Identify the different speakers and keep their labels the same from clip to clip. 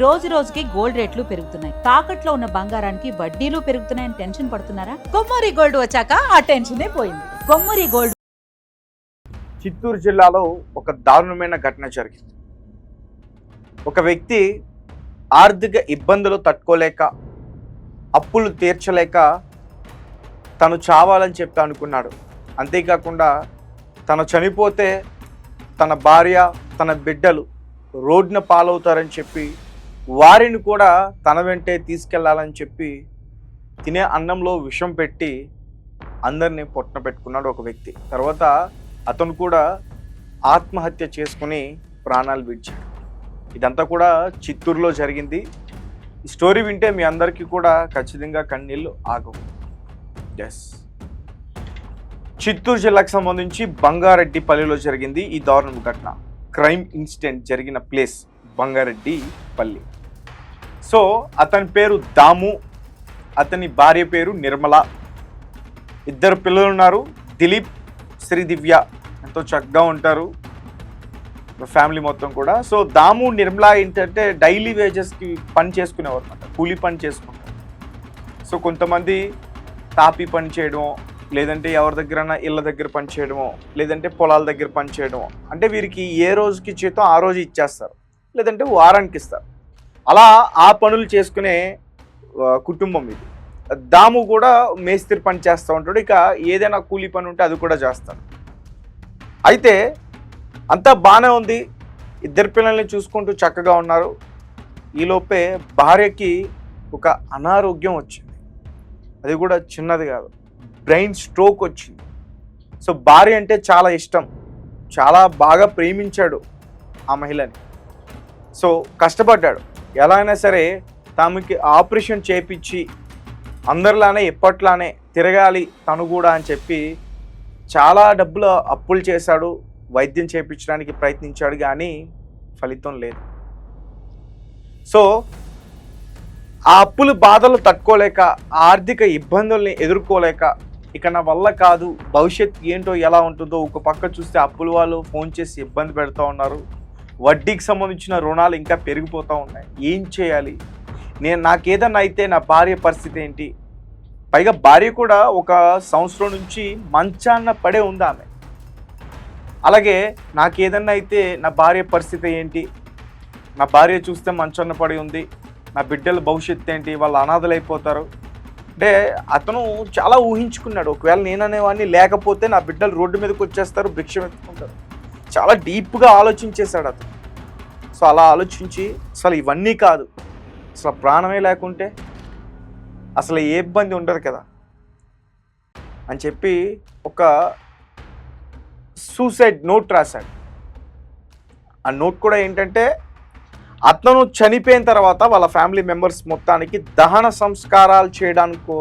Speaker 1: రోజు రోజుకి గోల్డ్ రేట్లు పెరుగుతున్నాయి. తాకట్లో ఉన్న బంగారానికి వడ్డీలు పెరుగుతున్నాయని టెన్షన్ పడుతున్నారా? కొమ్మూరి గోల్డ్ వచ్చాక ఆ టెన్షనే పోయింది. కొమ్మూరి గోల్డ్.
Speaker 2: చిత్తూరు జిల్లాలో ఒక దారుణమైన ఘటన జరిగింది. ఒక వ్యక్తి ఆర్థిక ఇబ్బందులు తట్టుకోలేక, అప్పులు తీర్చలేక తను చావాలని చెప్పి అనుకున్నాడు. అంతేకాకుండా తను చనిపోతే తన భార్య, తన బిడ్డలు రోడ్డున పాలవుతారని చెప్పి వారిని కూడా తన వెంటే తీసుకెళ్లాలని చెప్పి తినే అన్నంలో విషం పెట్టి అందరినీ పొట్టన పెట్టుకున్నాడు ఒక వ్యక్తి. తర్వాత అతను కూడా ఆత్మహత్య చేసుకుని ప్రాణాలు విడిచాడు. ఇదంతా కూడా చిత్తూరులో జరిగింది. ఈ స్టోరీ వింటే మీ అందరికీ కూడా ఖచ్చితంగా కన్నీళ్ళు ఆగవు. ఎస్, చిత్తూరు జిల్లాకు సంబంధించి బంగారెడ్డిపల్లిలో జరిగింది ఈ దారుణ ఘటన. క్రైమ్ ఇన్సిడెంట్ జరిగిన ప్లేస్ బంగారెడ్డిపల్లి. సో అతని పేరు దాము, అతని భార్య పేరు నిర్మల. ఇద్దరు పిల్లలు ఉన్నారు, దిలీప్, శ్రీదివ్య. ఎంతో చక్కగా ఉంటారు ఫ్యామిలీ మొత్తం కూడా. సో దాము, నిర్మల ఏంటంటే డైలీ వేజెస్కి పని చేసుకునేవారు అనమాట, కూలీ పని చేసుకుంటారు. సో కొంతమంది తాపి పని చేయడమో, లేదంటే ఎవరి దగ్గరైనా ఇళ్ళ దగ్గర పని చేయడమో, లేదంటే పొలాల దగ్గర పని చేయడమో. అంటే వీరికి ఏ రోజుకి జీతం ఆ రోజు ఇచ్చేస్తారు, లేదంటే వారానికి ఇస్తారు. అలా ఆ పనులు చేసుకునే కుటుంబం ఇది. దాము కూడా మేస్త్రి పని చేస్తూ ఉంటాడు. ఇక ఏదైనా కూలీ పని ఉంటే అది కూడా చేస్తాడు. అయితే అంతా బాగానే ఉంది, ఇద్దరు పిల్లల్ని చూసుకుంటూ చక్కగా ఉన్నారు. ఈలోపే భార్యకి ఒక అనారోగ్యం వచ్చింది. అది కూడా చిన్నది కాదు, బ్రెయిన్ స్ట్రోక్ వచ్చింది. సో భార్య అంటే చాలా ఇష్టం, చాలా బాగా ప్రేమించాడు ఆ మహిళని. సో కష్టపడ్డాడు, ఎలా అయినా సరే తమకి ఆపరేషన్ చేయించి అందరిలానే ఎప్పట్లానే తిరగాలి తను కూడా అని చెప్పి చాలా డబ్బులు అప్పులు చేశాడు. వైద్యం చేయించడానికి ప్రయత్నించాడు, కానీ ఫలితం లేదు. సో ఆ అప్పులు బాధలు తట్టుకోలేక, ఆర్థిక ఇబ్బందుల్ని ఎదుర్కోలేక, ఇక నా వల్ల కాదు, భవిష్యత్ ఏంటో ఎలా ఉంటుందో, ఒక పక్క చూస్తే అప్పుల వాళ్ళు ఫోన్ చేసి ఇబ్బంది పెడతా ఉన్నారు. వడ్డీకి సంబంధించిన రుణాలు ఇంకా పెరిగిపోతూ ఉన్నాయి. ఏం చేయాలి, నాకేదన్నా అయితే నా భార్య పరిస్థితి ఏంటి? పైగా భార్య కూడా ఒక సంవత్సరం నుంచి మంచాన్న పడే ఉంది ఆమె. అలాగే నాకేదన్నా అయితే నా భార్య పరిస్థితి ఏంటి? నా భార్య చూస్తే మంచాన్న పడి ఉంది, నా బిడ్డల భవిష్యత్తు ఏంటి? వాళ్ళు అనాథలైపోతారు. అంటే అతను చాలా ఊహించుకున్నాడు, ఒకవేళ నేననేవాడిని లేకపోతే నా బిడ్డలు రోడ్డు మీదకి వచ్చేస్తారు, భిక్ష ఎత్తుకుంటారు. చాలా డీప్గా ఆలోచించేశాడు అతను. సో అలా ఆలోచించి అసలు ఇవన్నీ కాదు, అసలు ప్రాణమే లేకుంటే అసలు ఏ ఇబ్బంది ఉండదు కదా అని చెప్పి ఒక సూసైడ్ నోట్ రాశాడు. ఆ నోట్ కూడా ఏంటంటే అతను చనిపోయిన తర్వాత వాళ్ళ ఫ్యామిలీ మెంబర్స్ మొత్తానికి దహన సంస్కారాలు చేయడానికో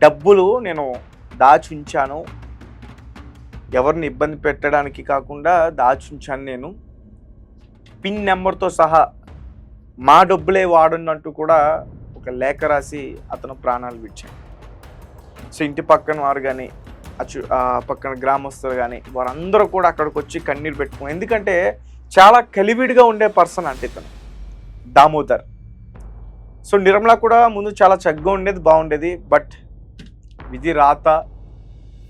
Speaker 2: డబ్బులు నేను దాచుంచాను, ఎవరిని ఇబ్బంది పెట్టడానికి కాకుండా దాచుంచాను నేను, పిన్ నెంబర్తో సహా మా డబ్బులే వాడున్నట్టు కూడా ఒక లేఖ రాసి అతను ప్రాణాలు విడిచాడు. సో ఇంటి పక్కన వారు కానీ, పక్కన గ్రామస్తులు కానీ వారందరూ కూడా అక్కడికి వచ్చి కన్నీరు పెట్టుకున్నారు. ఎందుకంటే చాలా కలివిడిగా ఉండే పర్సన్ అంటే ఇతను దామోదర్. సో నిర్మల కూడా ముందు చాలా చక్కగా ఉండేది, బాగుండేది. బట్ విధి రాత,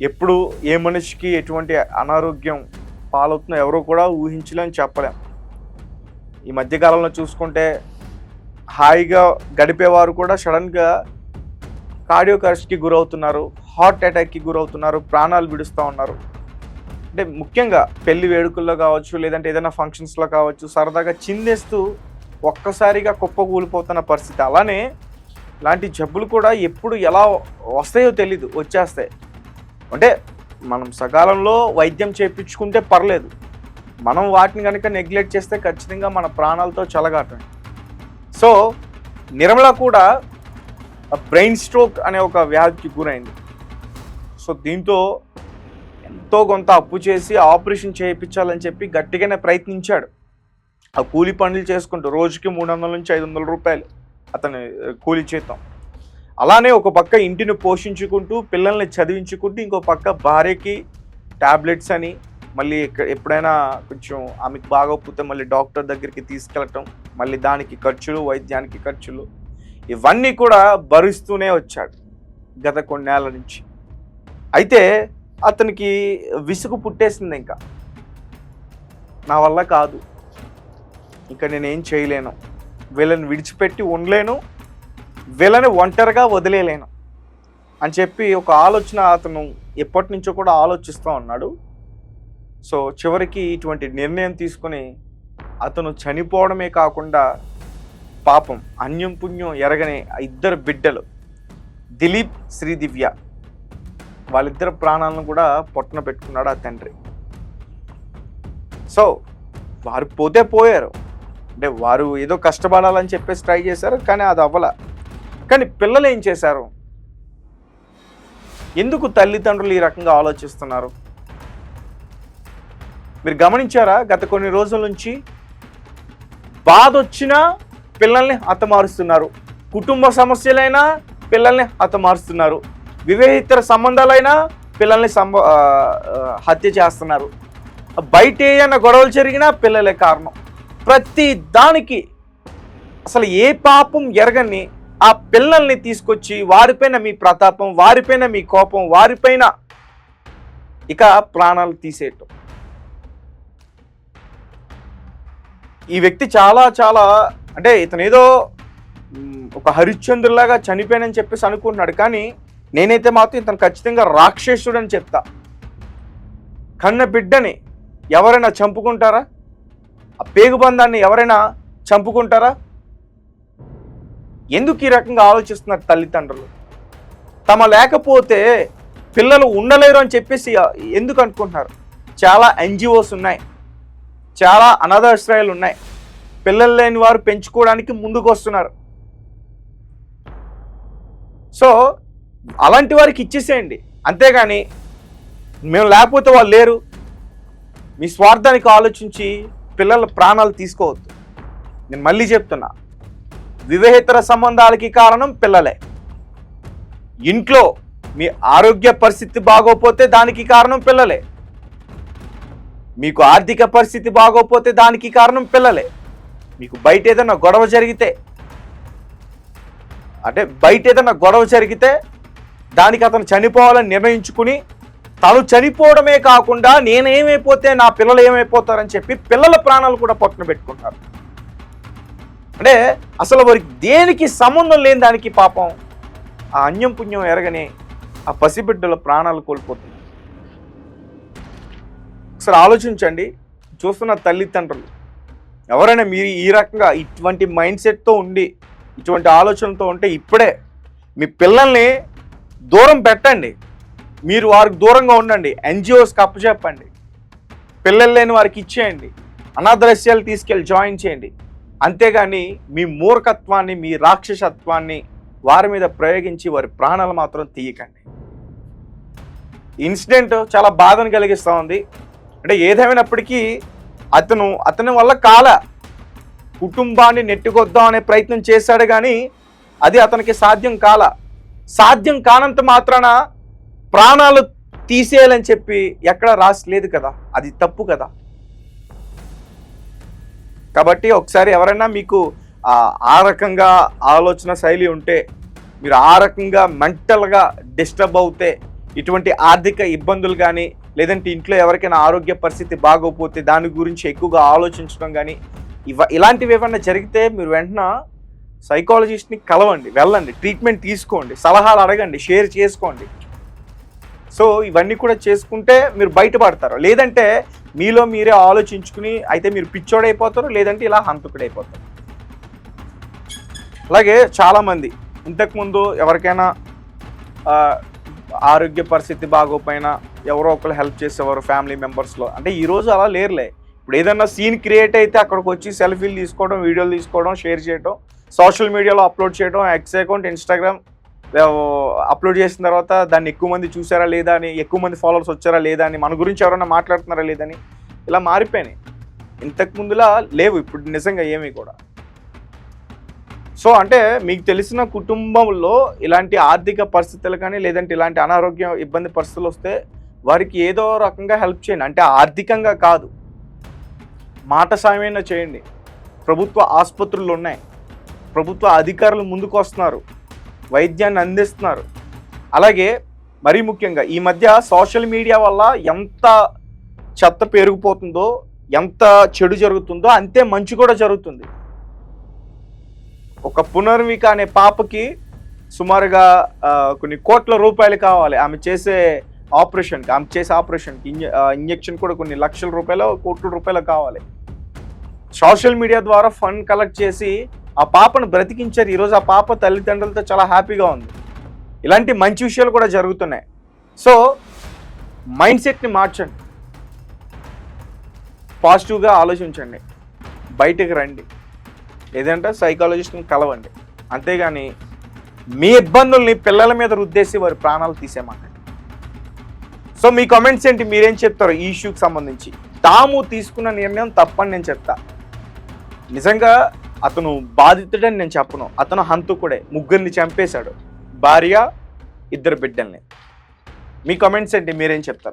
Speaker 2: ఎప్పుడు ఏ మనిషికి ఎటువంటి అనారోగ్యం పాలవుతుందో ఎవరో కూడా ఊహించలేని చెప్పలేం. ఈ మధ్యకాలంలో చూసుకుంటే హాయిగా గడిపేవారు కూడా సడన్గా కార్డియాక్ అరెస్ట్కి గురవుతున్నారు, హార్ట్ అటాక్కి గురవుతున్నారు, ప్రాణాలు విడుస్తూ ఉన్నారు. అంటే ముఖ్యంగా పెళ్లి వేడుకల్లో కావచ్చు, లేదంటే ఏదైనా ఫంక్షన్స్లో కావచ్చు, సరదాగా చిందేస్తూ ఒక్కసారిగా కుప్పకూలిపోతున్న పరిస్థితి. అలానే ఇలాంటి జబ్బులు కూడా ఎప్పుడు ఎలా వస్తాయో తెలీదు, వచ్చేస్తాయి. అంటే మనం సకాలంలో వైద్యం చేయించుకుంటే పర్లేదు, మనం వాటిని కనుక నెగ్లెక్ట్ చేస్తే ఖచ్చితంగా మన ప్రాణాలతో చెలగాటం. సో నిర్మల కూడా బ్రెయిన్ స్ట్రోక్ అనే ఒక వ్యాధికి గురైంది. సో దీంతో ఎంతో కొంత అప్పు చేసి ఆపరేషన్ చేయించాలని చెప్పి గట్టిగానే ప్రయత్నించాడు. ఆ కూలీ పనులు చేసుకుంటూ రోజుకి 300 నుంచి 500 రూపాయలు అతని కూలీ జీతం. అలానే ఒక పక్క ఇంటిని పోషించుకుంటూ, పిల్లల్ని చదివించుకుంటూ, ఇంకో పక్క భార్యకి ట్యాబ్లెట్స్ అని, మళ్ళీ ఎప్పుడైనా కొంచెం ఆమెకు బాగోకపోతే మళ్ళీ డాక్టర్ దగ్గరికి తీసుకెళ్ళటం, మళ్ళీ దానికి ఖర్చులు, వైద్యానికి ఖర్చులు, ఇవన్నీ కూడా భరిస్తూనే వచ్చాడు గత కొన్నేళ్ల నుంచి. అయితే అతనికి విసుగు పుట్టేసింది. ఇంకా నా వల్ల కాదు, ఇంకా నేనేం చేయలేను, వీళ్ళని విడిచిపెట్టి ఉండలేను, వీళ్ళని ఒంటరిగా వదిలేయలేను అని చెప్పి ఒక ఆలోచన అతను ఎప్పటి నుంచో కూడా ఆలోచిస్తూ ఉన్నాడు. సో చివరికి ఇటువంటి నిర్ణయం తీసుకుని అతను చనిపోవడమే కాకుండా పాపం అన్యం పుణ్యం ఎరగని ఇద్దరు బిడ్డలు దిలీప్, శ్రీదివ్య, వాళ్ళిద్దరు ప్రాణాలను కూడా పొట్టన పెట్టుకున్నాడు ఆ తండ్రి. సో వారు పోతే పోయారు, అంటే వారు ఏదో కష్టపడాలని చెప్పేసి ట్రై చేశారు, కానీ అది అవ్వల. కానీ పిల్లలు ఏం చేశారు? ఎందుకు తల్లిదండ్రులు ఈ రకంగా ఆలోచిస్తున్నారు? మీరు గమనించారా? గత కొన్ని రోజుల నుంచి బాధ వచ్చినా పిల్లల్ని హతమారుస్తున్నారు, కుటుంబ సమస్యలైనా పిల్లల్ని హతమారుస్తున్నారు, వివాహేతర సంబంధాలైనా పిల్లల్ని హత్య చేస్తున్నారు, బయట ఏదైనా గొడవలు జరిగినా పిల్లలే కారణం. ప్రతి దానికి అసలు ఏ పాపం ఎరగని ఆ పిల్లల్ని తీసుకొచ్చి వారిపైన మీ ప్రతాపం, వారిపైన మీ కోపం, వారిపైన ఇక ప్రాణాలు తీసేయటం. ఈ వ్యక్తి చాలా చాలా అంటే ఇతను ఏదో ఒక హరిశ్చంద్రులాగా చనిపోయానని చెప్పేసి అనుకుంటున్నాడు, కానీ నేనైతే మాత్రం ఇతను ఖచ్చితంగా రాక్షసుడు అని చెప్తా. కన్న బిడ్డని ఎవరైనా చంపుకుంటారా? ఆ పేగుబంధాన్ని ఎవరైనా చంపుకుంటారా? ఎందుకు ఈ రకంగా ఆలోచిస్తున్నారు తల్లిదండ్రులు? తమ లేకపోతే పిల్లలు ఉండలేరు అని చెప్పేసి ఎందుకు అనుకుంటున్నారు? చాలా ఎన్జిఓస్ ఉన్నాయి, చాలా అనాథాశ్రయాలు ఉన్నాయి, పిల్లలు లేని వారు పెంచుకోవడానికి ముందుకు వస్తున్నారు. సో అలాంటి వారికి ఇచ్చేసేయండి, అంతేగాని మేము లేకపోతే వాళ్ళు లేరు, మీ స్వార్థానికి ఆలోచించి పిల్లల ప్రాణాలు తీసుకోవద్దు. నేను మళ్ళీ చెప్తున్నా, వివాహేతర సంబంధాలకి కారణం పిల్లలే. ఇంట్లో మీ ఆరోగ్య పరిస్థితి బాగోపోతే దానికి కారణం పిల్లలే, మీకు ఆర్థిక పరిస్థితి బాగోపోతే దానికి కారణం పిల్లలే, మీకు బయట ఏదైనా గొడవ జరిగితే దానికి అతను చనిపోవాలని నిర్ణయించుకుని తను చనిపోవడమే కాకుండా నేనేమైపోతే నా పిల్లలు ఏమైపోతారని చెప్పి పిల్లల ప్రాణాలు కూడా పట్టున పెట్టుకుంటారు. అంటే అసలు వారికి దేనికి సంబంధం లేని దానికి పాపం ఆ అన్యం పుణ్యం ఎరగని ఆ పసిబిడ్డల ప్రాణాలు కోల్పోతుంది. అసలు ఆలోచించండి, చూస్తున్న తల్లిదండ్రులు ఎవరైనా మీరు ఈ రకంగా ఇటువంటి మైండ్ సెట్తో ఉండి ఇటువంటి ఆలోచనతో ఉంటే ఇప్పుడే మీ పిల్లల్ని దూరం పెట్టండి, మీరు వారికి దూరంగా ఉండండి, ఎన్జిఓస్కి అప్పచెప్పండి, పిల్లలు లేని వారికి ఇచ్చేయండి, అనాథాశ్రయాలు తీసుకెళ్ళి జాయిన్ చేయండి. అంతేగాని మీ మూర్ఖత్వాన్ని, మీ రాక్షసత్వాన్ని వారి మీద ప్రయోగించి వారి ప్రాణాలు మాత్రం తీయకండి. ఇన్సిడెంట్ చాలా బాధను కలిగిస్తూ ఉంది. అంటే ఏదేమైనప్పటికీ అతని వల్ల కుటుంబాన్ని నెట్టుకొద్దాం అనే ప్రయత్నం చేశాడు, కానీ అది అతనికి సాధ్యం కానంత మాత్రాన ప్రాణాలు తీసేయాలని చెప్పి ఎక్కడ రాసలేదు కదా, అది తప్పు కదా. కాబట్టి ఒకసారి ఎవరైనా మీకు ఆ రకంగా ఆలోచన శైలి ఉంటే, మీరు ఆ రకంగా మెంటల్గా డిస్టర్బ్ అవుతే, ఇటువంటి ఆర్థిక ఇబ్బందులు కానీ లేదంటే ఇంట్లో ఎవరికైనా ఆరోగ్య పరిస్థితి బాగోపోతే దాని గురించి ఎక్కువగా ఆలోచించడం కానీ ఇలాంటివి ఏమైనా జరిగితే మీరు వెంటనే సైకాలజిస్ట్ని కలవండి, వెళ్ళండి, ట్రీట్మెంట్ తీసుకోండి, సలహాలు అడగండి, షేర్ చేసుకోండి. సో ఇవన్నీ కూడా చేసుకుంటే మీరు బయటపడతారు. లేదంటే మీలో మీరే ఆలోచించుకుని అయితే మీరు పిచ్చోడైపోతారు, లేదంటే ఇలా హంతకుడైపోతారు. అలాగే చాలామంది ఇంతకుముందు ఎవరికైనా ఆరోగ్య పరిస్థితి బాగోపోయినా ఎవరో ఒకరు హెల్ప్ చేసేవారు ఫ్యామిలీ మెంబర్స్లో. అంటే ఈరోజు అలా లేరులే. ఇప్పుడు ఏదన్నా సీన్ క్రియేట్ అయితే అక్కడికి వచ్చి సెల్ఫీలు తీసుకోవడం, వీడియోలు తీసుకోవడం, షేర్ చేయడం, సోషల్ మీడియాలో అప్లోడ్ చేయడం, ఎక్స్ అకౌంట్, ఇన్స్టాగ్రామ్ అప్లోడ్ చేసిన తర్వాత దాన్ని ఎక్కువ మంది చూసారా లేదా అని, ఎక్కువ మంది ఫాలోవర్స్ వచ్చారా లేదా అని, మన గురించి ఎవరైనా మాట్లాడుతున్నారా లేదని ఇలా మారిపోయినాయి. ఇంతకుముందులా లేవు ఇప్పుడు నిజంగా ఏమీ కూడా. సో అంటే మీకు తెలిసిన కుటుంబంలో ఇలాంటి ఆర్థిక పరిస్థితులు కానీ లేదంటే ఇలాంటి అనారోగ్య ఇబ్బంది పరిస్థితులు వస్తే వారికి ఏదో రకంగా హెల్ప్ చేయండి. అంటే ఆర్థికంగా కాదు, మాట సాయమైనా చేయండి. ప్రభుత్వ ఆసుపత్రులు ఉన్నాయి, ప్రభుత్వ అధికారులు ముందుకు వస్తున్నారు, వైద్యాన్ని అందిస్తున్నారు. అలాగే మరీ ముఖ్యంగా ఈ మధ్య సోషల్ మీడియా వల్ల ఎంత చెత్త పెరిగిపోతుందో, ఎంత చెడు జరుగుతుందో అంతే మంచి కూడా జరుగుతుంది. ఒక పునర్విక అనే పాపకి సుమారుగా కొన్ని కోట్ల రూపాయలు కావాలి ఆమె చేసే ఆపరేషన్కి. ఇంజెక్షన్ కూడా కొన్ని లక్షల రూపాయలు, కోట్ల రూపాయలు కావాలి. సోషల్ మీడియా ద్వారా ఫండ్ కలెక్ట్ చేసి ఆ పాపను బ్రతికించారు. ఈరోజు ఆ పాప తల్లిదండ్రులతో చాలా హ్యాపీగా ఉంది. ఇలాంటి మంచి విషయాలు కూడా జరుగుతున్నాయి. సో మైండ్ సెట్ని మార్చండి, పాజిటివ్గా ఆలోచించండి, బయటకు రండి, లేదంటే సైకాలజిస్ట్ని కలవండి. అంతేగాని మీ ఇబ్బందుల్ని పిల్లల మీద రుద్దేసి వారి ప్రాణాలు తీసేయమండి. సో మీ కామెంట్స్ ఏంటి, మీరేం చెప్తారు ఈ ఇష్యూకి సంబంధించి? తాము తీసుకున్న నిర్ణయం తప్పని నేను చెప్తా. నిజంగా అతను బాధితుడని నేను చెప్పను, అతను హంతకుడే. ముగ్గురిని చంపేశాడు, భార్య, 2 బిడ్డల్ని. మీ కామెంట్స్ ఏంటి, మీరేం చెప్తారు?